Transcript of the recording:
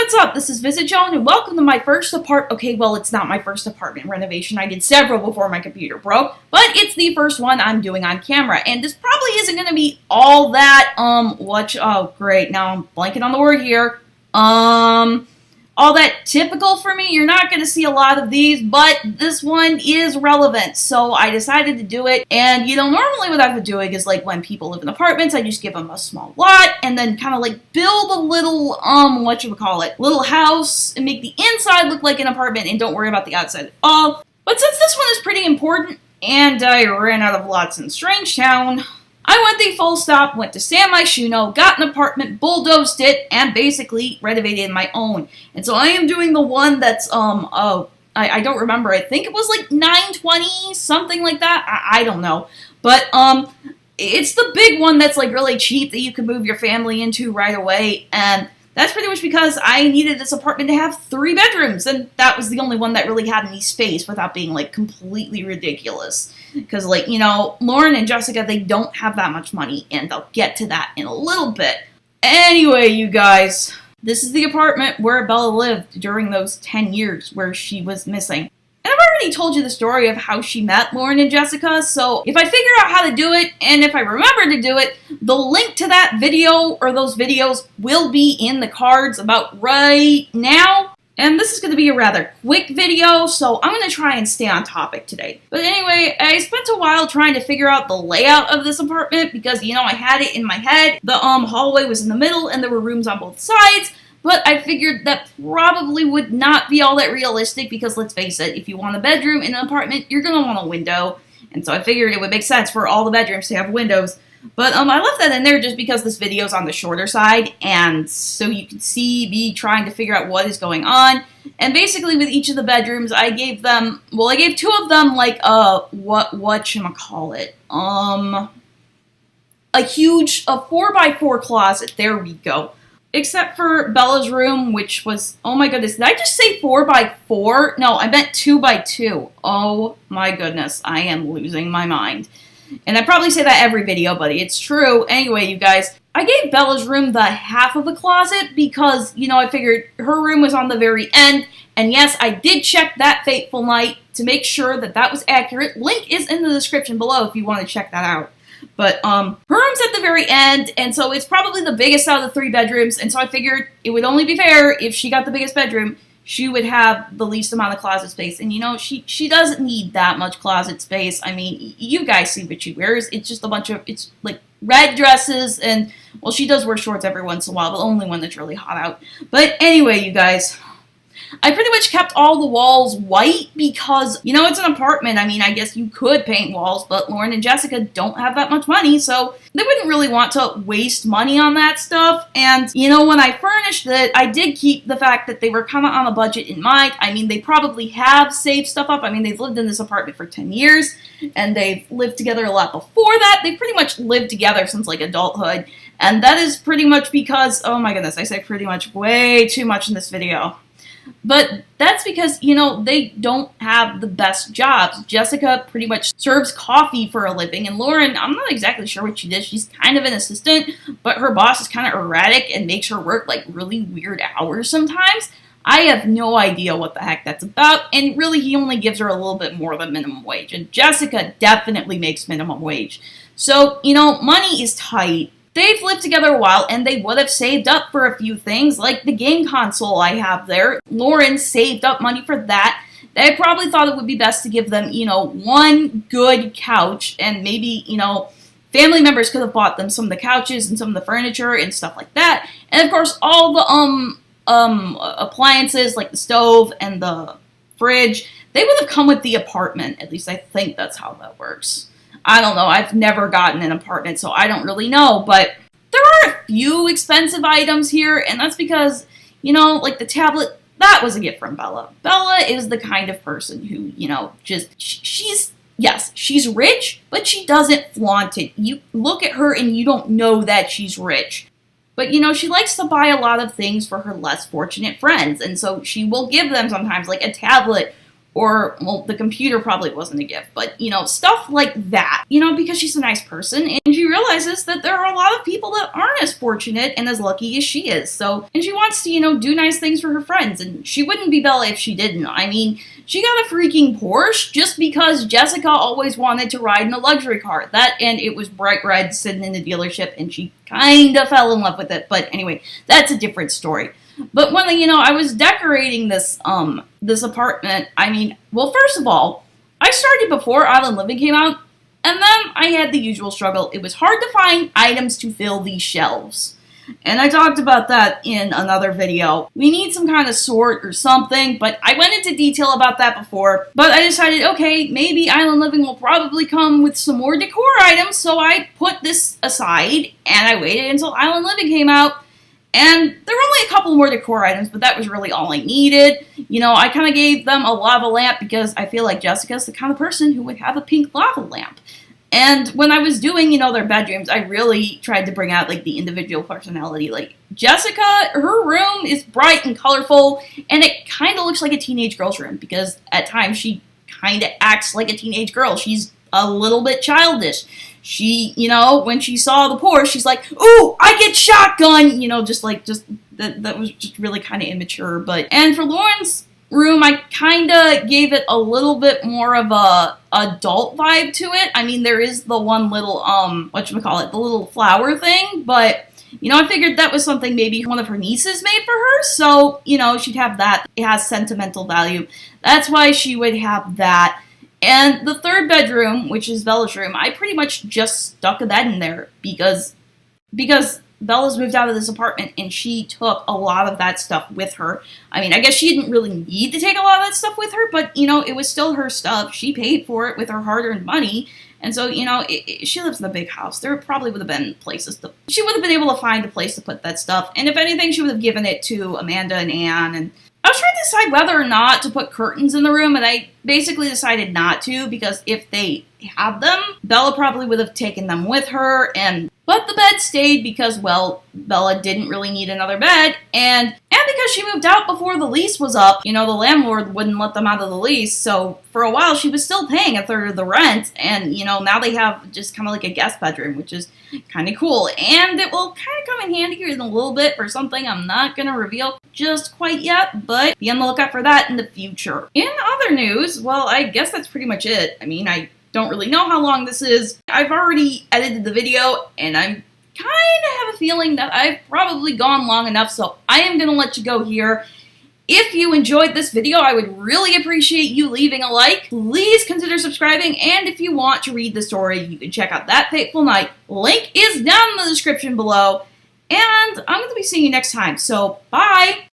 what's up? This is VisitJoan, and welcome to my first okay, well, it's not my first apartment renovation. I did several before my computer broke, but it's the first one I'm doing on camera, and this probably isn't going to be all that, oh, great, now I'm blanking on the word here, all that typical for me. You're not going to see a lot of these, but this one is relevant, so I decided to do it. And, normally what I've been doing is, when people live in apartments, I just give them a small lot, and then kind of, build a little, little house, and make the inside look like an apartment, and don't worry about the outside at all. But since this one is pretty important, and I ran out of lots in Strangetown, I went the full stop, went to San Myshuno, got an apartment, bulldozed it, and basically renovated my own. And so I am doing the one that's, I don't remember. I think it was $920, something like that. I don't know. But, it's the big one that's, really cheap that you can move your family into right away. And that's pretty much because I needed this apartment to have 3 bedrooms. And that was the only one that really had any space without being, completely ridiculous. Because, Lauren and Jessica, they don't have that much money, and they'll get to that in a little bit. Anyway, you guys, this is the apartment where Bella lived during those 10 years where she was missing. And I've already told you the story of how she met Lauren and Jessica, so if I figure out how to do it, and if I remember to do it, the link to that video, or those videos, will be in the cards about right now. And this is going to be a rather quick video, so I'm going to try and stay on topic today. But anyway, I spent a while trying to figure out the layout of this apartment because, I had it in my head. The hallway was in the middle and there were rooms on both sides, but I figured that probably would not be all that realistic because, let's face it, if you want a bedroom in an apartment, you're going to want a window. And so I figured it would make sense for all the bedrooms to have windows. But I left that in there just because this video's on the shorter side, and so you can see me trying to figure out what is going on. And basically with each of the bedrooms, I gave 2 of them a huge 4x4 closet. There we go. Except for Bella's room, which was, oh my goodness, did I just say 4x4? No, I meant 2x2. Oh my goodness, I am losing my mind. And I probably say that every video, but it's true. Anyway, you guys, I gave Bella's room the half of a closet because, I figured her room was on the very end. And yes, I did check That Fateful Night to make sure that that was accurate. Link is in the description below if you want to check that out. But, her room's at the very end, and so it's probably the biggest out of the 3 bedrooms. And so I figured it would only be fair if she got the biggest bedroom, she would have the least amount of closet space. And, she doesn't need that much closet space. I mean, you guys see what she wears. It's just a bunch of, it's red dresses, and, well, she does wear shorts every once in a while, but only when it's really hot out. But anyway, you guys, I pretty much kept all the walls white because, it's an apartment. I mean, I guess you could paint walls, but Lauren and Jessica don't have that much money, so they wouldn't really want to waste money on that stuff. And, when I furnished it, I did keep the fact that they were kind of on a budget in mind. I mean, they probably have saved stuff up. I mean, they've lived in this apartment for 10 years, and they've lived together a lot before that. They've pretty much lived together since, adulthood. And that is pretty much because, oh my goodness, I say pretty much way too much in this video. But that's because, they don't have the best jobs. Jessica pretty much serves coffee for a living, and Lauren, I'm not exactly sure what she does. She's kind of an assistant, but her boss is kind of erratic and makes her work, really weird hours sometimes. I have no idea what the heck that's about, and really he only gives her a little bit more than minimum wage, and Jessica definitely makes minimum wage. So, money is tight. They've lived together a while, and they would have saved up for a few things, like the game console I have there. Lauren saved up money for that. They probably thought it would be best to give them, one good couch, and maybe, family members could have bought them some of the couches and some of the furniture and stuff like that. And, of course, all the, appliances, like the stove and the fridge, they would have come with the apartment. At least I think that's how that works. I don't know, I've never gotten an apartment, so I don't really know, but there are a few expensive items here, and that's because, the tablet, that was a gift from Bella. Bella is the kind of person who, she's rich, but she doesn't flaunt it. You look at her and you don't know that she's rich. But, she likes to buy a lot of things for her less fortunate friends, and so she will give them sometimes, a tablet. Or, well, the computer probably wasn't a gift, but, stuff like that. Because she's a nice person, and she realizes that there are a lot of people that aren't as fortunate and as lucky as she is. So, and she wants to, you know, do nice things for her friends. And she wouldn't be Bella if she didn't. I mean, she got a freaking Porsche just because Jessica always wanted to ride in a luxury car. That, and it was bright red sitting in the dealership, and she kind of fell in love with it. But anyway, that's a different story. But when, you know, I was decorating this this apartment, I mean, well, first of all, I started before Island Living came out, and then I had the usual struggle. It was hard to find items to fill these shelves. And I talked about that in another video. We need some kind of sort or something, but I went into detail about that before. But I decided, okay, maybe Island Living will probably come with some more decor items, so I put this aside, and I waited until Island Living came out. And there were only a couple more decor items, but that was really all I needed. You know, I kind of gave them a lava lamp because I feel like Jessica's the kind of person who would have a pink lava lamp. And when I was doing, you know, their bedrooms, I really tried to bring out, like, the individual personality. Like, Jessica, her room is bright and colorful, and it kind of looks like a teenage girl's room because at times she kind of acts like a teenage girl. She's a little bit childish. She, you know, when she saw the Porsche, she's like, ooh, I get shotgun! You know, that was just really kind of immature. But, and for Lauren's room, I kind of gave it a little bit more of a adult vibe to it. I mean, there is the one little, whatchamacallit, the little flower thing, but, you know, I figured that was something maybe one of her nieces made for her, so, you know, she'd have that. It has sentimental value. That's why she would have that. And the third bedroom, which is Bella's room, I pretty much just stuck a bed in there because Bella's moved out of this apartment and she took a lot of that stuff with her. I mean, I guess she didn't really need to take a lot of that stuff with her, but, you know, it was still her stuff. She paid for it with her hard-earned money. And so, you know, she lives in a big house. There probably would have been places she would have been able to find a place to put that stuff. And if anything, she would have given it to Amanda and Anne. And I was trying to decide whether or not to put curtains in the room, and I basically decided not to, because if they had them, Bella probably would have taken them with her, but the bed stayed because, well, Bella didn't really need another bed, and because she moved out before the lease was up, you know, the landlord wouldn't let them out of the lease, so for a while she was still paying a third of the rent, and, you know, now they have just kind of like a guest bedroom, which is kind of cool, and it will kind of come in handy here in a little bit for something I'm not going to reveal just quite yet, but be on the lookout for that in the future. In other news, well, I guess that's pretty much it. I mean, I don't really know how long this is. I've already edited the video, and I'm kind of have a feeling that I've probably gone long enough, so I am going to let you go here. If you enjoyed this video, I would really appreciate you leaving a like. Please consider subscribing, and if you want to read the story, you can check out That Fateful Night. Link is down in the description below, and I'm going to be seeing you next time, so bye!